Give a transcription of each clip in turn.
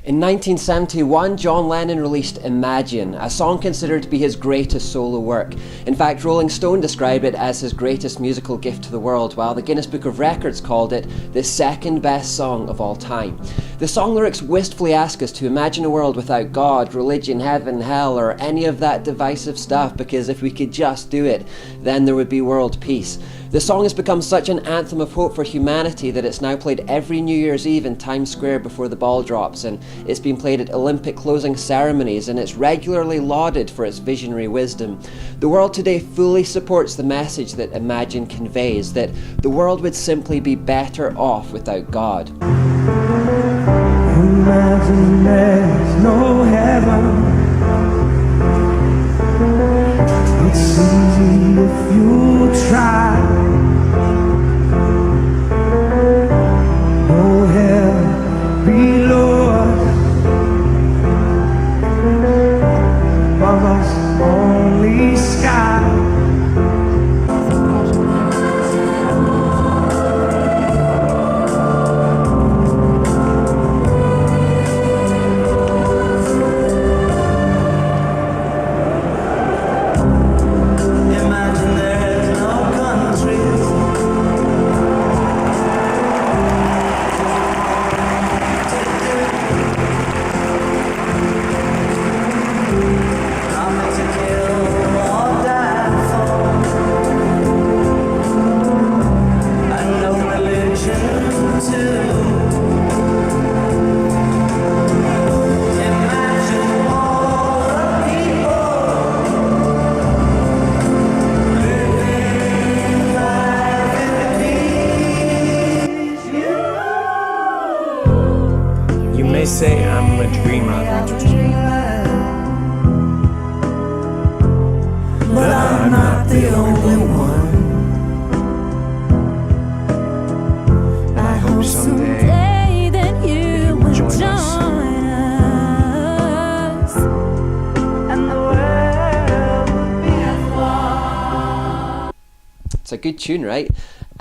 In 1971, John Lennon released Imagine, a song considered to be his greatest solo work. In fact, Rolling Stone described it as his greatest musical gift to the world, while the Guinness Book of Records called it the second best song of all time. The song lyrics wistfully ask us to imagine a world without God, religion, heaven, hell, or any of that divisive stuff, because if we could just do it, then there would be world peace. The song has become such an anthem of hope for humanity that it's now played every New Year's Eve in Times Square before the ball drops, and it's been played at Olympic closing ceremonies, and it's regularly lauded for its visionary wisdom. The world today fully supports the message that Imagine conveys, that the world would simply be better off without God. Imagine there's no heaven. It's easy if you try. No hell below us, above us only sky. They say I'm a dreamer, but I'm not the only one. I hope someday that you will join us, and the world will be at one. It's a good tune, right?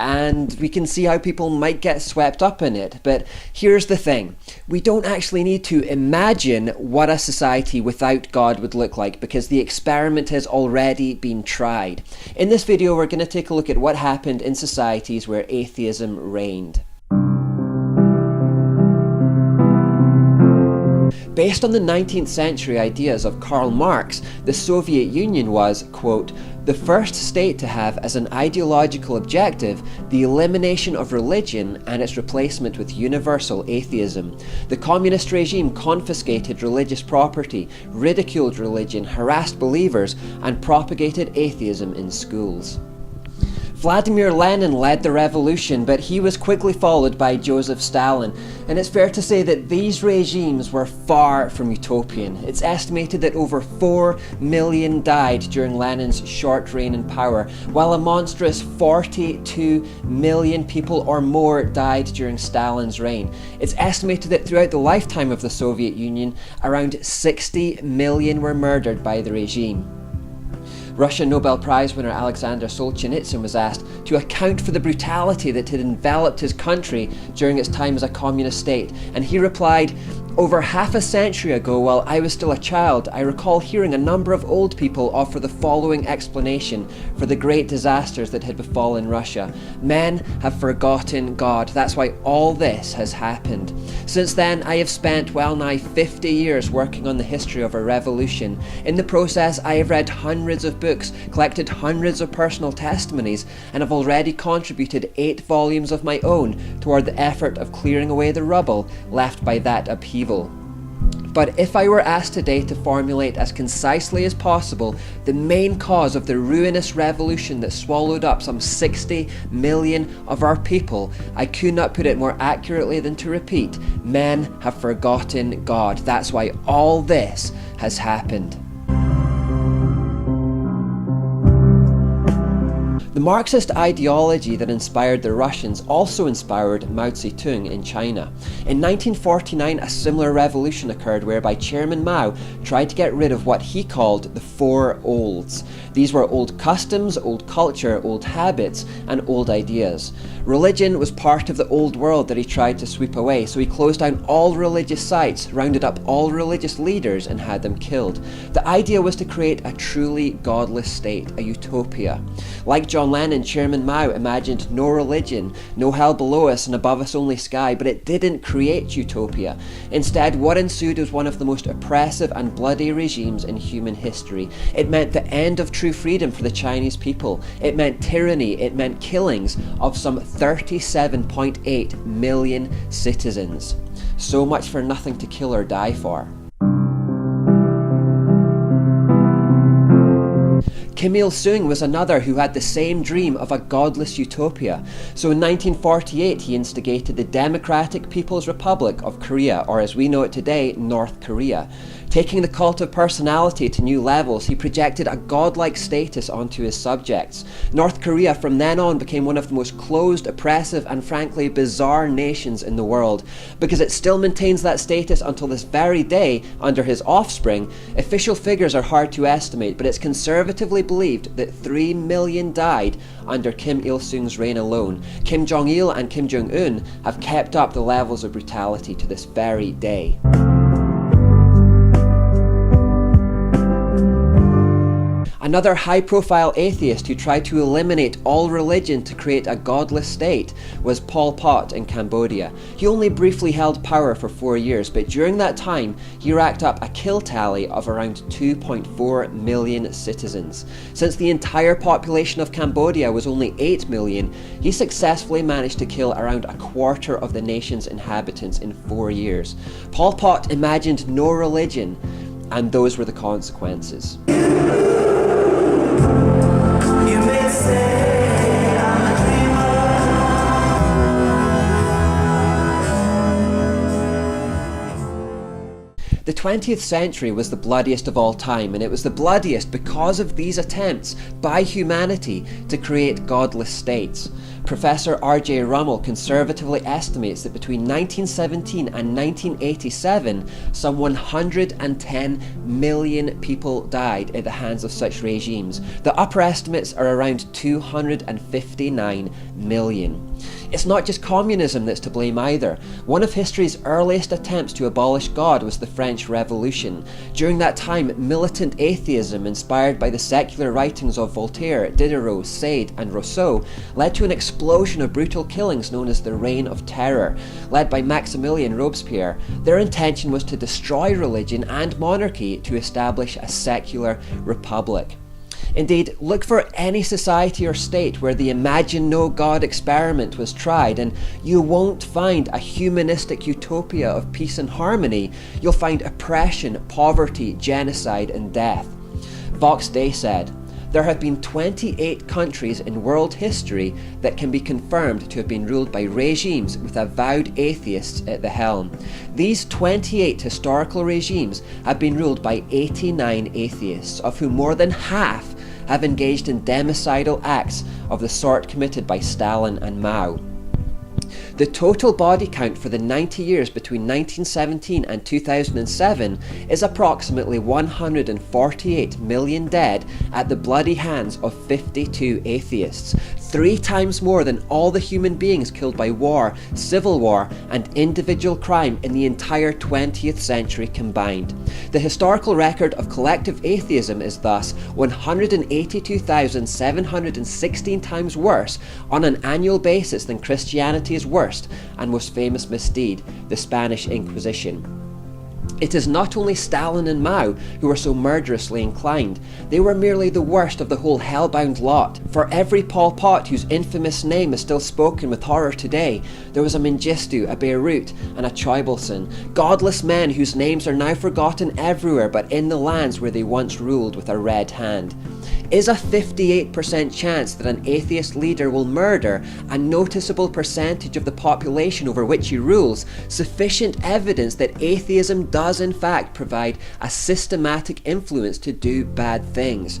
And we can see how people might get swept up in it. But here's the thing. We don't actually need to imagine what a society without God would look like, because the experiment has already been tried. In this video, we're going to take a look at what happened in societies where atheism reigned. Based on the 19th century ideas of Karl Marx, the Soviet Union was, quote, the first state to have as an ideological objective the elimination of religion and its replacement with universal atheism. The communist regime confiscated religious property, ridiculed religion, harassed believers, and propagated atheism in schools. Vladimir Lenin led the revolution, but he was quickly followed by Joseph Stalin, and it's fair to say that these regimes were far from utopian. It's estimated that over 4 million died during Lenin's short reign in power, while a monstrous 42 million people or more died during Stalin's reign. It's estimated that throughout the lifetime of the Soviet Union, around 60 million were murdered by the regime. Russian Nobel Prize winner Alexander Solzhenitsyn was asked to account for the brutality that had enveloped his country during its time as a communist state, and he replied, "Over half a century ago, while I was still a child, I recall hearing a number of old people offer the following explanation for the great disasters that had befallen Russia. Men have forgotten God. That's why all this has happened. Since then, I have spent well nigh 50 years working on the history of a revolution. In the process, I have read hundreds of books, collected hundreds of personal testimonies, and have already contributed 8 volumes of my own toward the effort of clearing away the rubble left by that upheaval. But if I were asked today to formulate as concisely as possible the main cause of the ruinous revolution that swallowed up some 60 million of our people, I could not put it more accurately than to repeat, men have forgotten God. That's why all this has happened." The Marxist ideology that inspired the Russians also inspired Mao Zedong in China. In 1949, a similar revolution occurred whereby Chairman Mao tried to get rid of what he called the Four Olds. These were old customs, old culture, old habits, and old ideas. Religion was part of the old world that he tried to sweep away, so he closed down all religious sites, rounded up all religious leaders, and had them killed. The idea was to create a truly godless state, a utopia. Like John Lennon, Chairman Mao imagined no religion, no hell below us and above us only sky, but it didn't create utopia. Instead, what ensued was one of the most oppressive and bloody regimes in human history. It meant the end of true freedom for the Chinese people. It meant tyranny. It meant killings of some 37.8 million citizens. So much for nothing to kill or die for. Kim Il-sung was another who had the same dream of a godless utopia. So in 1948 he instigated the Democratic People's Republic of Korea, or as we know it today, North Korea. Taking the cult of personality to new levels, he projected a godlike status onto his subjects. North Korea from then on became one of the most closed, oppressive, and frankly bizarre nations in the world. Because it still maintains that status until this very day under his offspring, official figures are hard to estimate, but it's conservatively believed that 3 million died under Kim Il-sung's reign alone. Kim Jong-il and Kim Jong-un have kept up the levels of brutality to this very day. Another high-profile atheist who tried to eliminate all religion to create a godless state was Pol Pot in Cambodia. He only briefly held power for 4 years, but during that time he racked up a kill tally of around 2.4 million citizens. Since the entire population of Cambodia was only 8 million, he successfully managed to kill around a quarter of the nation's inhabitants in 4 years. Pol Pot imagined no religion, and those were the consequences. The 20th century was the bloodiest of all time, and it was the bloodiest because of these attempts by humanity to create godless states. Professor R.J. Rummel conservatively estimates that between 1917 and 1987, some 110 million people died at the hands of such regimes. The upper estimates are around 259 million. It's not just communism that's to blame either. One of history's earliest attempts to abolish God was the French Revolution. During that time, militant atheism, inspired by the secular writings of Voltaire, Diderot, Sade, and Rousseau, led to an explosion of brutal killings known as the Reign of Terror. Led by Maximilien Robespierre, their intention was to destroy religion and monarchy to establish a secular republic. Indeed, look for any society or state where the imagine no God experiment was tried, and you won't find a humanistic utopia of peace and harmony. You'll find oppression, poverty, genocide, and death. Vox Day said, "There have been 28 countries in world history that can be confirmed to have been ruled by regimes with avowed atheists at the helm. These 28 historical regimes have been ruled by 89 atheists, of whom more than half have engaged in democidal acts of the sort committed by Stalin and Mao. The total body count for the 90 years between 1917 and 2007 is approximately 148 million dead at the bloody hands of 52 atheists, 3 times more than all the human beings killed by war, civil war, and individual crime in the entire 20th century combined. The historical record of collective atheism is thus 182,716 times worse on an annual basis than Christianity's worst and most famous misdeed, the Spanish Inquisition. It is not only Stalin and Mao who were so murderously inclined, they were merely the worst of the whole hellbound lot. For every Pol Pot whose infamous name is still spoken with horror today, there was a Mengistu, a Beirut, and a Choibalsan, godless men whose names are now forgotten everywhere but in the lands where they once ruled with a red hand. Is a 58% chance that an atheist leader will murder a noticeable percentage of the population over which he rules sufficient evidence that atheism does in fact provide a systematic influence to do bad things?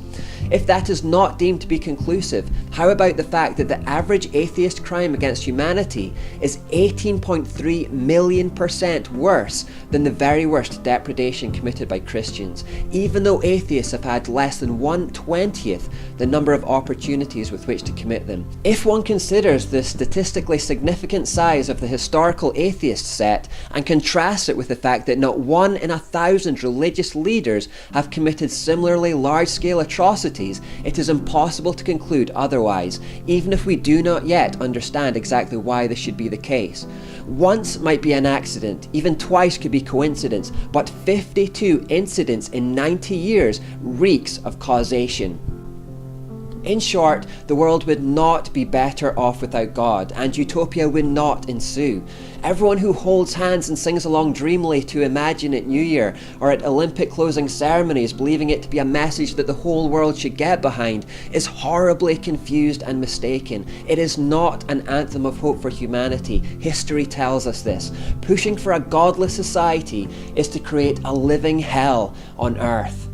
If that is not deemed to be conclusive, how about the fact that the average atheist crime against humanity is 18.3 million% worse than the very worst depredation committed by Christians, even though atheists have had less than 1/20th the number of opportunities with which to commit them? If one considers the statistically significant size of the historical atheist set and contrasts it with the fact that not 1 in 1,000 religious leaders have committed similarly large-scale atrocities, it is impossible to conclude otherwise, even if we do not yet understand exactly why this should be the case. Once might be an accident, even twice could be coincidence, but 52 incidents in 90 years reeks of causation. In short, the world would not be better off without God, and utopia would not ensue. Everyone who holds hands and sings along dreamily to Imagine It New Year, or at Olympic closing ceremonies believing it to be a message that the whole world should get behind, is horribly confused and mistaken. It is not an anthem of hope for humanity. History tells us this. Pushing for a godless society is to create a living hell on earth.